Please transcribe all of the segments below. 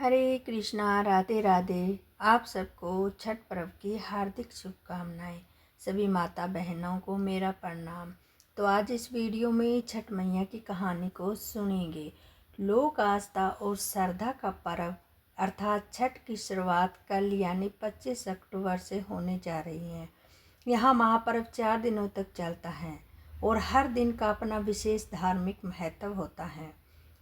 हरे कृष्णा, राधे राधे। आप सबको छठ पर्व की हार्दिक शुभकामनाएं। सभी माता बहनों को मेरा प्रणाम। तो आज इस वीडियो में छठ मैया की कहानी को सुनेंगे। लोक आस्था और श्रद्धा का पर्व अर्थात छठ की शुरुआत कल यानी 25 अक्टूबर से होने जा रही है। यहाँ महापर्व 4 दिनों तक चलता है और हर दिन का अपना विशेष धार्मिक महत्व होता है।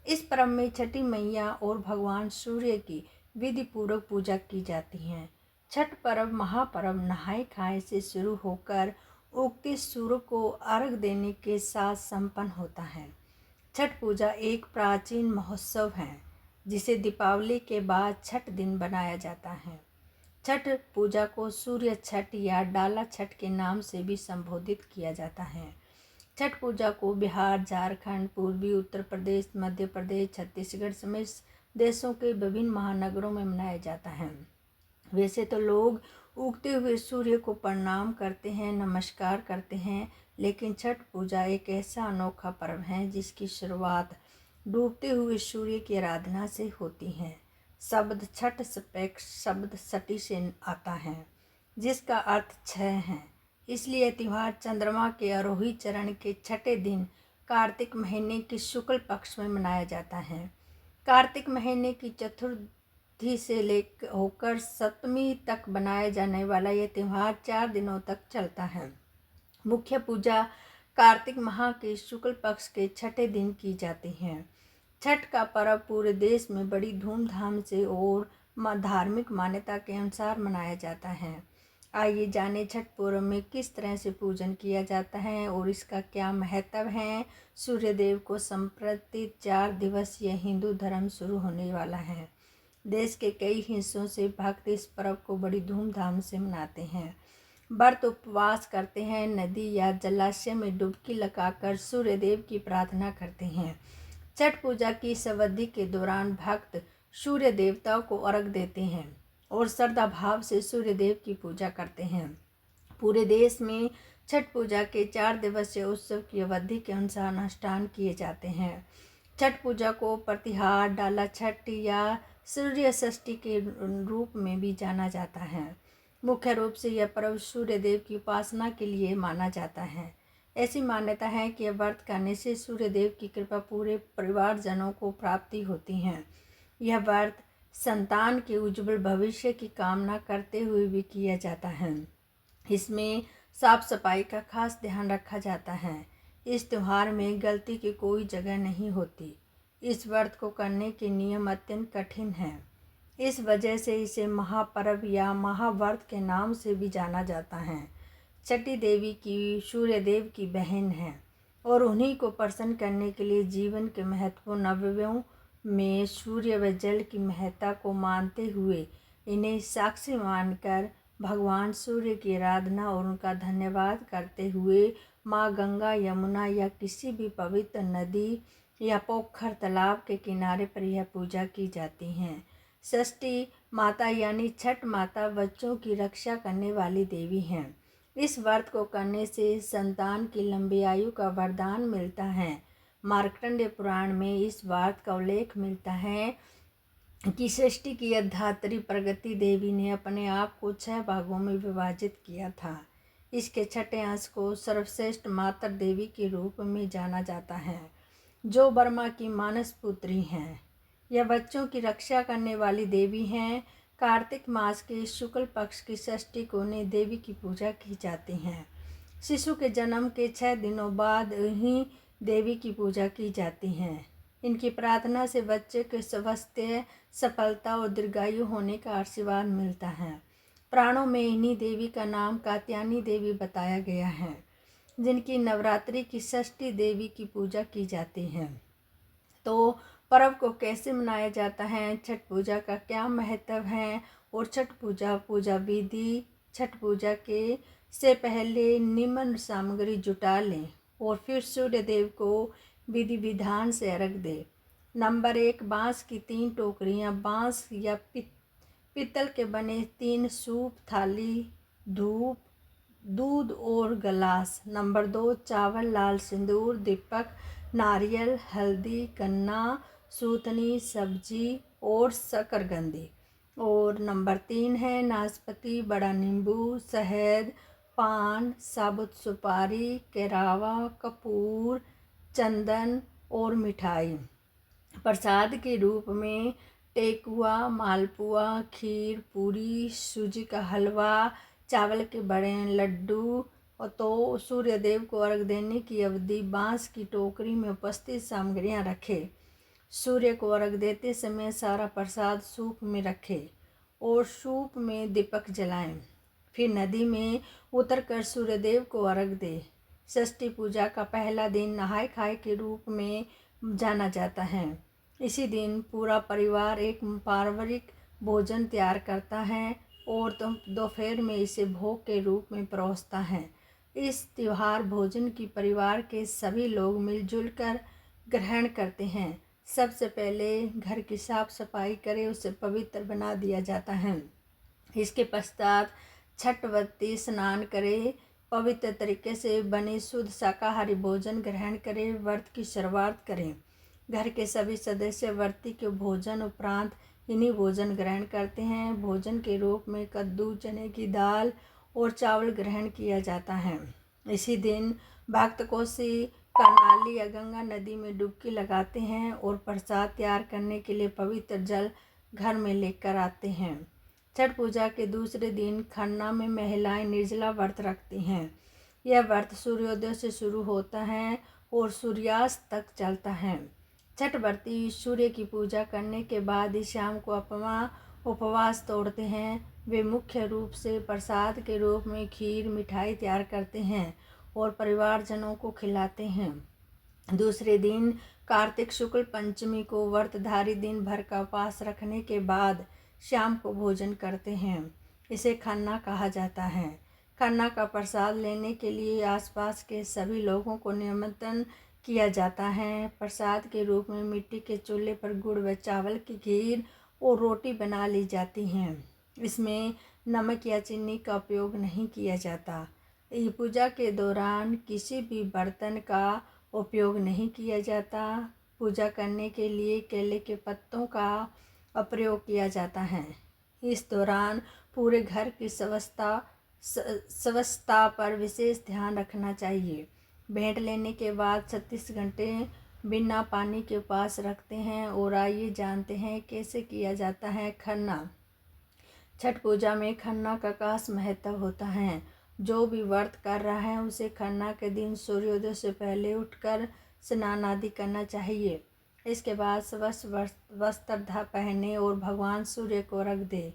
इस पर्व में छठी मैया और भगवान सूर्य की विधि पूर्वक पूजा की जाती है। छठ पर्व महापर्व नहाय खाए से शुरू होकर उगते सूर्य को अर्घ देने के साथ संपन्न होता है। छठ पूजा एक प्राचीन महोत्सव है जिसे दीपावली के बाद छठ दिन बनाया जाता है। छठ पूजा को सूर्य छठ या डाला छठ के नाम से भी संबोधित किया जाता है। छठ पूजा को बिहार, झारखंड, पूर्वी उत्तर प्रदेश, मध्य प्रदेश, छत्तीसगढ़ समेत देशों के विभिन्न महानगरों में मनाया जाता है। वैसे तो लोग उगते हुए सूर्य को प्रणाम करते हैं, नमस्कार करते हैं, लेकिन छठ पूजा एक ऐसा अनोखा पर्व है जिसकी शुरुआत डूबते हुए सूर्य की आराधना से होती है। शब्द छठ शब्द सटी से आता है जिसका अर्थ छह है। इसलिए त्यौहार चंद्रमा के आरोही चरण के छठे दिन कार्तिक महीने की शुक्ल पक्ष में मनाया जाता है। कार्तिक महीने की चतुर्थी से लेकर होकर सप्तमी तक बनाया जाने वाला यह त्यौहार 4 दिनों तक चलता है। मुख्य पूजा कार्तिक माह के शुक्ल पक्ष के छठे दिन की जाती है। छठ का पर्व पूरे देश में बड़ी धूमधाम से और धार्मिक मान्यता के अनुसार मनाया जाता है। आइए जाने छठ पर्व में किस तरह से पूजन किया जाता है और इसका क्या महत्व है। सूर्यदेव को समर्पित 4 दिवसीय हिंदू धर्म शुरू होने वाला है। देश के कई हिस्सों से भक्त इस पर्व को बड़ी धूमधाम से मनाते हैं। व्रत उपवास करते हैं, नदी या जलाशय में डुबकी लगाकर सूर्यदेव की प्रार्थना करते हैं। छठ पूजा की इस अवधि के दौरान भक्त सूर्य देवता को अर्घ देते हैं और श्रद्धा भाव से सूर्यदेव की पूजा करते हैं। पूरे देश में छठ पूजा के 4 दिवसीय उत्सव की अवधि के अनुसार अनुष्ठान किए जाते हैं। छठ पूजा को प्रतिहार, डाला छठ या सूर्य षष्ठी के रूप में भी जाना जाता है। मुख्य रूप से यह पर्व सूर्यदेव की उपासना के लिए माना जाता है। ऐसी मान्यता है कि व्रत करने से सूर्यदेव की कृपा पूरे परिवारजनों को प्राप्ति होती है। यह व्रत संतान के उज्जवल भविष्य की कामना करते हुए भी किया जाता है। इसमें साफ सफाई का खास ध्यान रखा जाता है। इस त्यौहार में गलती की कोई जगह नहीं होती। इस व्रत को करने के नियम अत्यंत कठिन हैं। इस वजह से इसे महापर्व या महाव्रत के नाम से भी जाना जाता है। छठी देवी की सूर्यदेव की बहन है और उन्हीं को प्रसन्न करने के लिए जीवन के महत्वपूर्ण अवयवों में सूर्य व जल की महत्ता को मानते हुए इन्हें साक्षी मानकर भगवान सूर्य की आराधना और उनका धन्यवाद करते हुए माँ गंगा, यमुना या किसी भी पवित्र नदी या पोखर, तालाब के किनारे पर यह पूजा की जाती है। षष्ठी माता यानी छठ माता बच्चों की रक्षा करने वाली देवी हैं। इस व्रत को करने से संतान की लंबी आयु का वरदान मिलता है। मार्कंडेय पुराण में इस व्रत का उल्लेख मिलता है कि सृष्टि की अधात्री प्रगति देवी ने अपने आप को 6 भागों में विभाजित किया था। इसके छठे अंश को सर्वश्रेष्ठ मातर देवी के रूप में जाना जाता है, जो ब्रह्मा की मानस पुत्री हैं। यह बच्चों की रक्षा करने वाली देवी हैं। कार्तिक मास के शुक्ल पक्ष की षष्ठी को उन्हें देवी की पूजा की जाती है। शिशु के जन्म के 6 दिनों बाद ही देवी की पूजा की जाती है। इनकी प्रार्थना से बच्चे के स्वास्थ्य, सफलता और दीर्घायु होने का आशीर्वाद मिलता है। पुराणों में इन्हीं देवी का नाम कात्यायनी देवी बताया गया है, जिनकी नवरात्रि की षष्ठी देवी की पूजा की जाती है। तो पर्व को कैसे मनाया जाता है, छठ पूजा का क्या महत्व है और छठ पूजा विधि। छठ पूजा के से पहले निम्न सामग्री जुटा लें और फिर सूर्य देव को विधि विधान से अर्घ दें। नंबर 1, बांस की 3 टोकरियां, बांस या पीतल के बने 3 सूप थाली, धूप, दूध और गिलास। नंबर 2, चावल, लाल सिंदूर, दीपक, नारियल, हल्दी, गन्ना, सूतनी, सब्जी और शकरकंदी। और नंबर 3 है नाशपाती, बड़ा नींबू, शहद, पान, साबुत सुपारी, केरावा, कपूर, चंदन और मिठाई। प्रसाद के रूप में टेकुआ, मालपुआ, खीर, पूरी, सूजी का हलवा, चावल के बड़े लड्डू। और तो सूर्यदेव को अर्घ देने की अवधि बांस की टोकरी में उपस्थित सामग्रियां रखें। सूर्य को अर्घ देते समय सारा प्रसाद सूप में रखें और सूप में दीपक जलाएं। फिर नदी में उतरकर सूर्यदेव को अर्घ दें। षष्ठी पूजा का पहला दिन नहाय खाए के रूप में जाना जाता है। इसी दिन पूरा परिवार एक पारिवारिक भोजन तैयार करता है और दोपहर में इसे भोग के रूप में परोसता है। इस त्योहार भोजन की परिवार के सभी लोग मिलजुल कर ग्रहण करते हैं। सबसे पहले घर की साफ सफाई करें, उसे पवित्र बना दिया जाता है। इसके पश्चात छठवती स्नान करें, पवित्र तरीके से बने शुद्ध शाकाहारी भोजन ग्रहण करें, व्रत की शुरुआत करें। घर के सभी सदस्य व्रती के भोजन उपरांत इन्हीं भोजन ग्रहण करते हैं। भोजन के रूप में कद्दू, चने की दाल और चावल ग्रहण किया जाता है। इसी दिन भक्त कोसी कर्नाली या गंगा नदी में डुबकी लगाते हैं और प्रसाद तैयार करने के लिए पवित्र जल घर में लेकर आते हैं। छठ पूजा के दूसरे दिन खन्ना में महिलाएं निर्जला व्रत रखती हैं। यह व्रत सूर्योदय से शुरू होता है और सूर्यास्त तक चलता है। छठ व्रती सूर्य की पूजा करने के बाद ही शाम को उपवास तोड़ते हैं। वे मुख्य रूप से प्रसाद के रूप में खीर, मिठाई तैयार करते हैं और परिवारजनों को खिलाते हैं। दूसरे दिन कार्तिक शुक्ल पंचमी को व्रतधारी दिन भर का उपवास रखने के बाद शाम को भोजन करते हैं। इसे खन्ना कहा जाता है। खन्ना का प्रसाद लेने के लिए आसपास के सभी लोगों को निमंत्रण किया जाता है। प्रसाद के रूप में मिट्टी के चूल्हे पर गुड़ व चावल की खीर और रोटी बना ली जाती हैं। इसमें नमक या चीनी का उपयोग नहीं किया जाता। ये पूजा के दौरान किसी भी बर्तन का उपयोग नहीं किया जाता। पूजा करने के लिए केले के पत्तों का प्रयोग किया जाता है। इस दौरान पूरे घर की स्वच्छता पर विशेष ध्यान रखना चाहिए। भेंट लेने के बाद 36 घंटे बिना पानी के उपवास रखते हैं। और आइए जानते हैं कैसे किया जाता है खन्ना। छठ पूजा में खन्ना का खास महत्व होता है। जो भी व्रत कर रहा है उसे खन्ना के दिन सूर्योदय से पहले उठकर स्नान आदि करना चाहिए। इसके बाद स्वच्छ वस्त्र पहने और भगवान सूर्य को रख दे।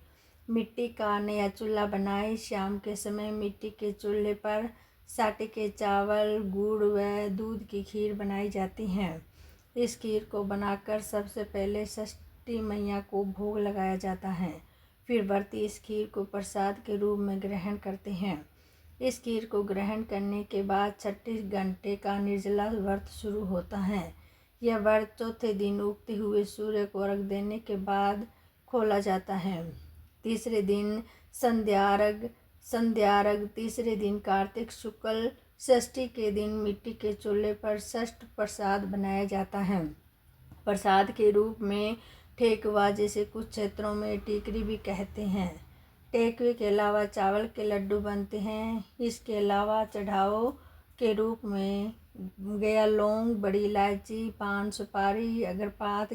मिट्टी का नया चूल्हा बनाए। शाम के समय मिट्टी के चूल्हे पर साटे के चावल, गुड़ व दूध की खीर बनाई जाती है। इस खीर को बनाकर सबसे पहले षष्ठी मैया को भोग लगाया जाता है। फिर व्रती इस खीर को प्रसाद के रूप में ग्रहण करते हैं। इस खीर को ग्रहण करने के बाद 36 घंटे का निर्जला व्रत शुरू होता है। यह व्रत चौथे दिन उगते हुए सूर्य को अर्घ देने के बाद खोला जाता है। तीसरे दिन संध्यार्घ। तीसरे दिन कार्तिक शुक्ल षष्ठी के दिन मिट्टी के चूल्हे पर षष्ठ प्रसाद बनाया जाता है। प्रसाद के रूप में ठेकुआ, जिसे कुछ क्षेत्रों में टीकरी भी कहते हैं। ठेकुए के अलावा चावल के लड्डू बनते हैं। इसके अलावा चढ़ावों के रूप में गया, लौंग, बड़ी इलायची, पान, सुपारी, अगरपात,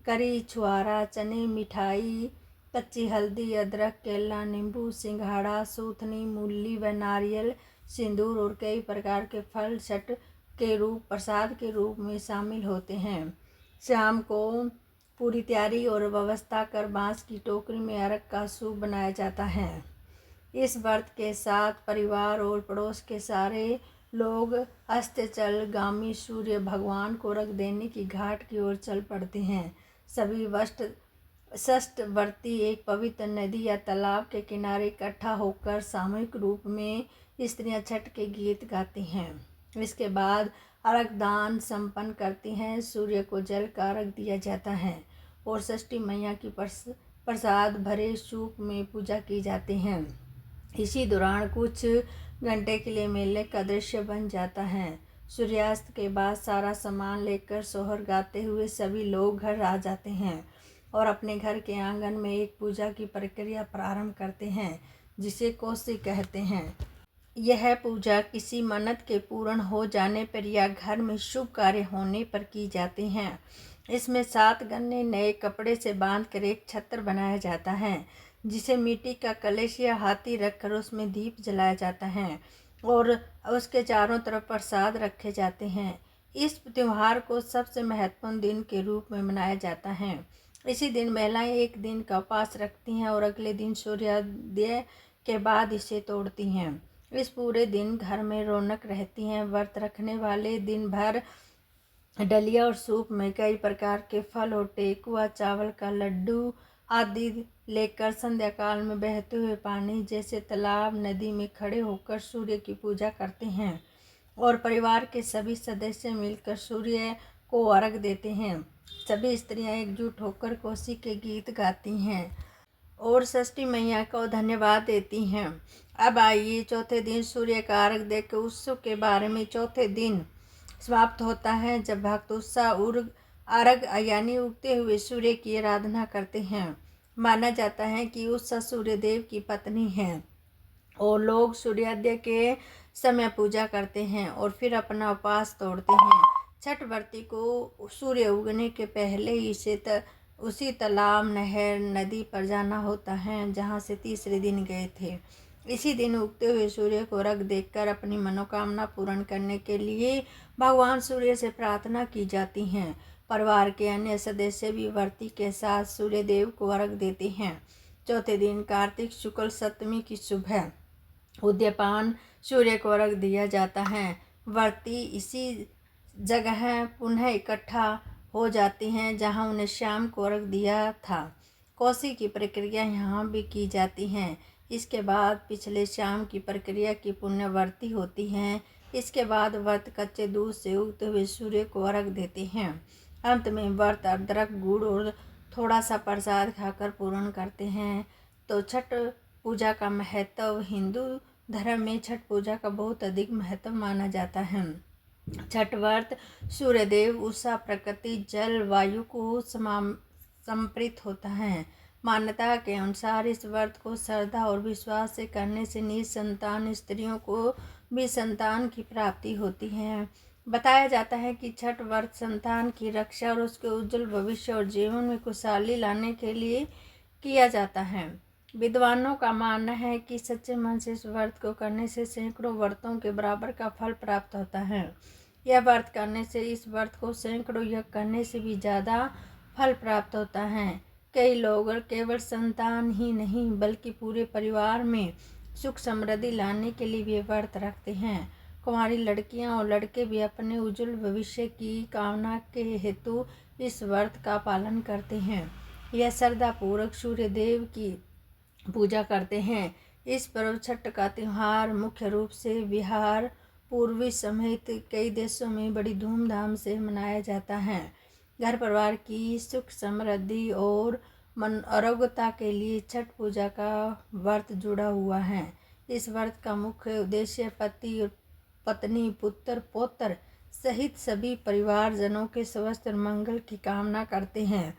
करी, छुआरा, चने, मिठाई, कच्ची हल्दी, अदरक, केला, नींबू, सिंघाड़ा, सूथनी, मूली व नारियल, सिंदूर और कई प्रकार के फल छठ के प्रसाद के रूप में शामिल होते हैं। शाम को पूरी तैयारी और व्यवस्था कर बांस की टोकरी में अर्घ का सूप बनाया जाता है। इस व्रत के साथ परिवार और पड़ोस के सारे लोग अस्ताचलगामी सूर्य भगवान को अर्घ देने की घाट की ओर चल पड़ते हैं। सभी षष्ठ व्रती एक पवित्र नदी या तालाब के किनारे इकट्ठा होकर सामूहिक रूप में स्त्रियां छठ के गीत गाती हैं। इसके बाद अर्घ दान संपन्न करती हैं। सूर्य को जल का अर्घ दिया जाता है और षष्ठी मैया की प्रसाद भरे सूप में पूजा की जाती है। इसी दौरान कुछ घंटे के लिए मेले का दृश्य बन जाता है। सूर्यास्त के बाद सारा सामान लेकर सोहर गाते हुए सभी लोग घर आ जाते हैं। और अपने घर के आंगन में एक पूजा की प्रक्रिया प्रारंभ करते हैं जिसे कोसी कहते हैं। यह पूजा किसी मन्नत के पूर्ण हो जाने पर या घर में शुभ कार्य होने पर की जाती हैं। इसमें 7 गन्ने नए कपड़े से बांधकर एक छत्र बनाया जाता है जिसे मिट्टी का कलश या हाथी रखकर उसमें दीप जलाया जाता है और उसके चारों तरफ प्रसाद रखे जाते हैं। इस त्यौहार को सबसे महत्वपूर्ण दिन के रूप में मनाया जाता है। इसी दिन महिलाएं एक दिन का उपवास रखती हैं और अगले दिन सूर्योदय के बाद इसे तोड़ती हैं। इस पूरे दिन घर में रौनक रहती है। व्रत रखने वाले दिन भर डलिया और सूप में कई प्रकार के फल और ठेकुआ, चावल का लड्डू आदि लेकर संध्याकाल में बहते हुए पानी जैसे तालाब, नदी में खड़े होकर सूर्य की पूजा करते हैं और परिवार के सभी सदस्य मिलकर सूर्य को अर्घ देते हैं। सभी स्त्रियां एकजुट होकर कोसी के गीत गाती हैं और षष्ठी मैया को धन्यवाद देती हैं। अब आइए चौथे दिन सूर्य का अर्घ देकर उत्सव के बारे में। चौथे दिन समाप्त होता है जब भक्त उत्साह अर्घ यानी उगते हुए सूर्य की आराधना करते हैं। माना जाता है कि उत्साह सूर्यदेव की पत्नी है और लोग सूर्योदय के समय पूजा करते हैं और फिर अपना उपवास तोड़ते हैं। छठ व्रती को सूर्य उगने के पहले ही से उसी तालाब, नहर, नदी पर जाना होता है जहाँ से तीसरे दिन गए थे। इसी दिन उगते हुए सूर्य को अर्घ देकर अपनी मनोकामना पूर्ण करने के लिए भगवान सूर्य से प्रार्थना की जाती हैं। परिवार के अन्य सदस्य भी व्रती के साथ सूर्य देव को अर्घ देते हैं। चौथे दिन कार्तिक शुक्ल सप्तमी की सुबह उदयपान सूर्य को अर्घ दिया जाता है। व्रती इसी जगह पुनः इकट्ठा हो जाती हैं जहां उन्हें शाम को अर्घ दिया था। कोसी की प्रक्रिया यहाँ भी की जाती है। इसके बाद पिछले शाम की प्रक्रिया की पुण्यवर्ती होती हैं। इसके बाद व्रत कच्चे दूध से उगते हुए सूर्य को अर्घ देते हैं। अंत में व्रत अदरक, गुड़ और थोड़ा सा प्रसाद खाकर पूर्ण करते हैं। तो छठ पूजा का महत्व, हिंदू धर्म में छठ पूजा का बहुत अधिक महत्व माना जाता है। छठ व्रत सूर्यदेव, उषा, प्रकृति, जल, वायु को समर्पित होता है। मान्यता के अनुसार इस व्रत को श्रद्धा और विश्वास से करने से निसंतान स्त्रियों को भी संतान की प्राप्ति होती है। बताया जाता है कि छठ व्रत संतान की रक्षा और उसके उज्जवल भविष्य और जीवन में खुशहाली लाने के लिए किया जाता है। विद्वानों का मानना है कि सच्चे मन से इस व्रत को करने से सैकड़ों व्रतों के बराबर का फल प्राप्त होता है। यह व्रत करने से इस व्रत को सैकड़ों यज्ञ करने से भी ज़्यादा फल प्राप्त होता है। कई लोग केवल संतान ही नहीं बल्कि पूरे परिवार में सुख समृद्धि लाने के लिए भी व्रत रखते हैं। कुंवारी लड़कियां और लड़के भी अपने उज्जवल भविष्य की कामना के हेतु इस व्रत का पालन करते हैं। यह श्रद्धापूर्वक सूर्य देव की पूजा करते हैं। इस पर्व छठ का त्यौहार मुख्य रूप से बिहार, पूर्वी समेत कई देशों में बड़ी धूमधाम से मनाया जाता है। घर परिवार की सुख समृद्धि और आरोग्यता के लिए छठ पूजा का व्रत जुड़ा हुआ है। इस व्रत का मुख्य उद्देश्य पति, पत्नी, पुत्र, पौत्र सहित सभी परिवारजनों के स्वास्थ्य और मंगल की कामना करते हैं।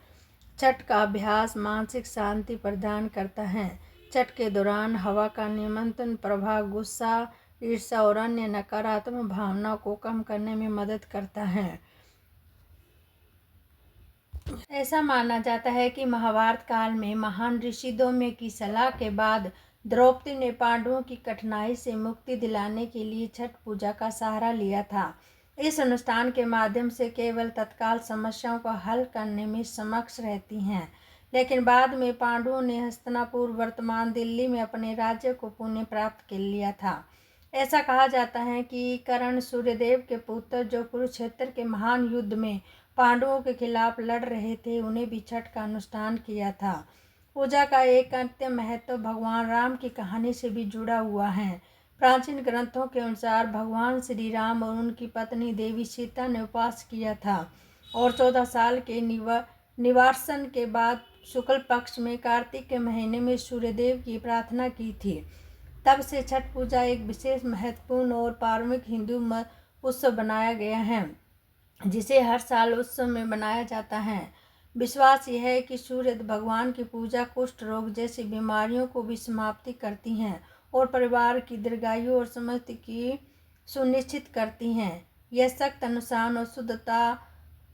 छठ का अभ्यास मानसिक शांति प्रदान करता है। छठ के दौरान हवा का नियंत्रण प्रभाव गुस्सा, ईर्ष्या और अन्य नकारात्मक भावनाओं को कम करने में मदद करता है। ऐसा माना जाता है कि महाभारत काल में महान ऋषि धौम्य की सलाह के बाद द्रौपदी ने पांडवों की कठिनाई से मुक्ति दिलाने के लिए छठ पूजा का सहारा लिया था। इस अनुष्ठान के माध्यम से केवल तत्काल समस्याओं को हल करने में समक्ष रहती हैं, लेकिन बाद में पांडवों ने हस्तिनापुर, वर्तमान दिल्ली में अपने राज्य को पुनः प्राप्त कर लिया था। ऐसा कहा जाता है कि कर्ण, सूर्यदेव के पुत्र, जो कुरुक्षेत्र के महान युद्ध में पांडवों के खिलाफ लड़ रहे थे, उन्हें भी छठ का अनुष्ठान किया था। पूजा का एक अन्य महत्व भगवान राम की कहानी से भी जुड़ा हुआ है। प्राचीन ग्रंथों के अनुसार भगवान श्री राम और उनकी पत्नी देवी सीता ने उपवास किया था और 14 साल के निवासन के बाद शुक्ल पक्ष में कार्तिक के महीने में सूर्यदेव की प्रार्थना की थी। तब से छठ पूजा एक विशेष महत्वपूर्ण और पारंपरिक हिंदू उत्सव बनाया गया है, जिसे हर साल उत्सव में मनाया जाता है। विश्वास यह है कि सूर्य भगवान की पूजा कुष्ठ रोग जैसी बीमारियों को भी समाप्ति करती हैं और परिवार की दीर्घायु और समृद्धि की सुनिश्चित करती हैं। यह सख्त अनुशासन और शुद्धता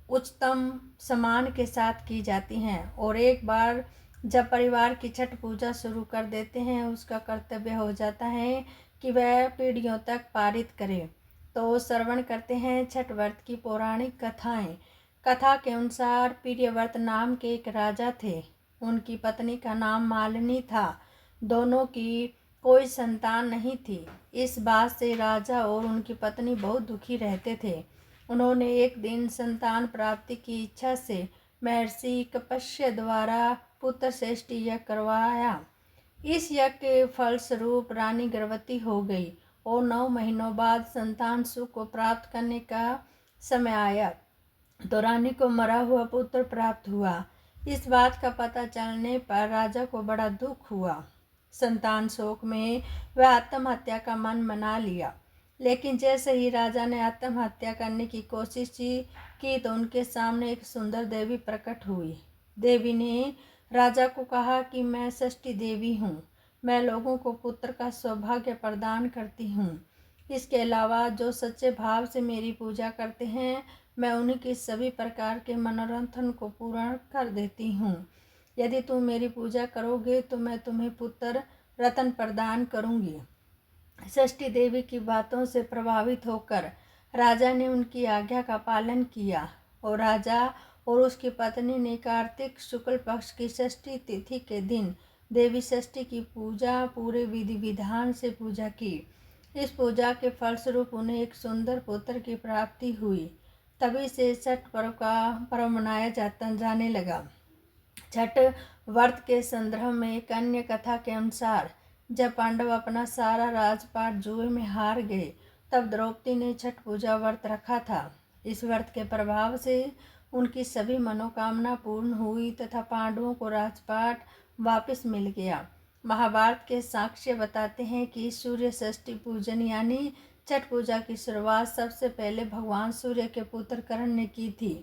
उच्चतम सम्मान के साथ की जाती हैं और एक बार जब परिवार की छठ पूजा शुरू कर देते हैं, उसका कर्तव्य हो जाता है कि वह पीढ़ियों तक पारित करे। तो श्रवण करते हैं छठ व्रत की पौराणिक कथाएं। कथा के अनुसार प्रियव्रत नाम के एक राजा थे। उनकी पत्नी का नाम मालिनी था। दोनों की कोई संतान नहीं थी। इस बात से राजा और उनकी पत्नी बहुत दुखी रहते थे। उन्होंने एक दिन संतान प्राप्ति की इच्छा से महर्षि कश्यप द्वारा पुत्र श्रेष्ठी यज्ञ करवाया। इस यज्ञ के फलस्वरूप रानी गर्भवती हो गई और 9 महीनों बाद संतान सुख को प्राप्त करने का समय आया तो रानी को मरा हुआ पुत्र प्राप्त हुआ। इस बात का पता चलने पर राजा को बड़ा दुख हुआ। संतान शोक में वह आत्महत्या का मन बना लिया। लेकिन जैसे ही राजा ने आत्महत्या करने की कोशिश की तो उनके सामने एक सुंदर देवी प्रकट हुई। देवी ने राजा को कहा कि मैं षष्ठी देवी हूँ। मैं लोगों को पुत्र का सौभाग्य प्रदान करती हूँ। इसके अलावा जो सच्चे भाव से मेरी पूजा करते हैं, मैं उन्हीं की सभी प्रकार के मनोरंजन को पूर्ण कर देती हूँ। यदि तुम मेरी पूजा करोगे तो मैं तुम्हें पुत्र रत्न प्रदान करूँगी। षष्ठी देवी की बातों से प्रभावित होकर राजा ने उनकी आज्ञा का पालन किया और राजा और उसकी पत्नी ने कार्तिक शुक्ल पक्ष की षष्ठी तिथि के दिन देवी षष्ठी की पूजा पूरे विधि विधान से पूजा की। इस पूजा के फलस्वरूप उन्हें एक सुंदर पुत्र की प्राप्ति हुई। तभी से छठ पर्व मनाया जाने लगा। छठ व्रत के संदर्भ में एक अन्य कथा के अनुसार जब पांडव अपना सारा राजपाट जुए में हार गए तब द्रौपदी ने छठ पूजा व्रत रखा था। इस व्रत के प्रभाव से उनकी सभी मनोकामना पूर्ण हुई तथा पांडवों को राजपाट वापस मिल गया। महाभारत के साक्ष्य बताते हैं कि सूर्य षष्ठी पूजन यानी छठ पूजा की शुरुआत सबसे पहले भगवान सूर्य के पुत्र कर्ण ने की थी।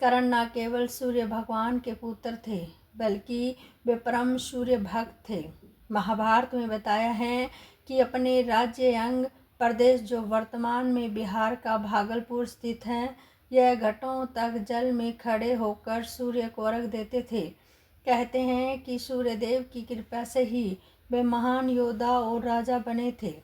कर्ण न केवल सूर्य भगवान के पुत्र थे बल्कि वे परम सूर्य भक्त थे। महाभारत में बताया है कि अपने राज्य अंग प्रदेश जो वर्तमान में बिहार का भागलपुर स्थित है, यह घाटों तक जल में खड़े होकर सूर्य को अर्घ देते थे। कहते हैं कि सूर्यदेव की कृपा से ही वे महान योद्धा और राजा बने थे।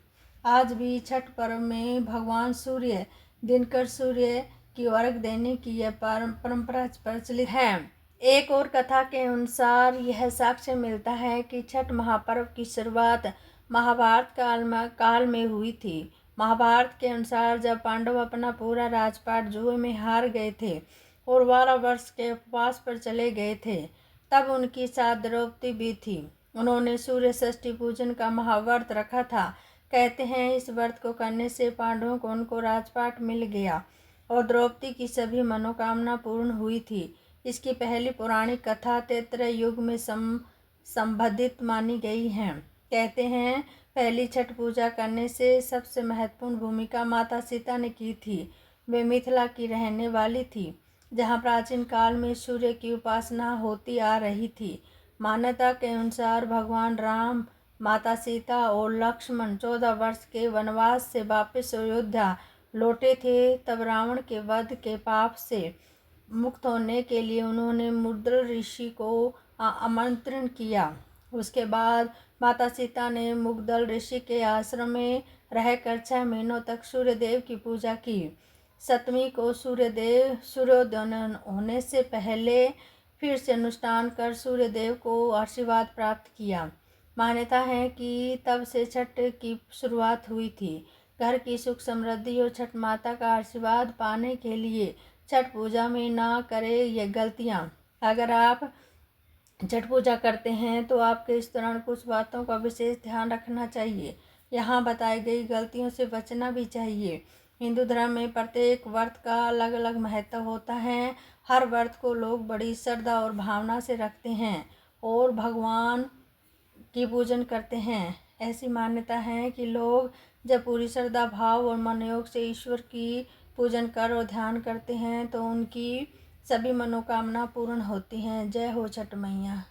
आज भी छठ पर्व में भगवान सूर्य दिनकर सूर्य की अर्घ देने की यह परंपरा प्रचलित है। एक और कथा के अनुसार यह साक्ष्य मिलता है कि छठ महापर्व की शुरुआत महाभारत काल में हुई थी। महाभारत के अनुसार जब पांडव अपना पूरा राजपाट जुए में हार गए थे और 12 वर्ष के उपवास पर चले गए थे, तब उनकी साथ द्रौपदी भी थी। उन्होंने सूर्य षष्ठी पूजन का महाव्रत रखा था। कहते हैं इस व्रत को करने से पांडवों को उनको राजपाट मिल गया और द्रौपदी की सभी मनोकामना पूर्ण हुई थी। इसकी पहली पौराणिक कथा त्रेता युग में संबंधित मानी गई है। कहते हैं पहली छठ पूजा करने से सबसे महत्वपूर्ण भूमिका माता सीता ने की थी। वे मिथिला की रहने वाली थी, जहाँ प्राचीन काल में सूर्य की उपासना होती आ रही थी। मान्यता के अनुसार भगवान राम, माता सीता और लक्ष्मण 14 वर्ष के वनवास से वापस अयोध्या लौटे थे। तब रावण के वध के पाप से मुक्त होने के लिए उन्होंने मुद्र ऋषि को आमंत्रण किया। उसके बाद माता सीता ने मुग्दल ऋषि के आश्रम में रहकर 6 महीनों तक सूर्यदेव की पूजा की। सप्तमी को सूर्योदय होने से पहले फिर से अनुष्ठान कर सूर्यदेव को आशीर्वाद प्राप्त किया। मान्यता है कि तब से छठ की शुरुआत हुई थी। घर की सुख समृद्धि और छठ माता का आशीर्वाद पाने के लिए छठ पूजा में ना करें ये गलतियाँ। अगर आप छठ पूजा करते हैं तो आपके इस दौरान कुछ बातों का विशेष ध्यान रखना चाहिए। यहाँ बताई गई गलतियों से बचना भी चाहिए। हिंदू धर्म में प्रत्येक व्रत का अलग अलग महत्व होता है। हर व्रत को लोग बड़ी श्रद्धा और भावना से रखते हैं और भगवान की पूजन करते हैं। ऐसी मान्यता है कि लोग जब पूरी श्रद्धा भाव और मनोयोग से ईश्वर की पूजन कर और ध्यान करते हैं तो उनकी सभी मनोकामना पूर्ण होती हैं। जय हो छठ मैया।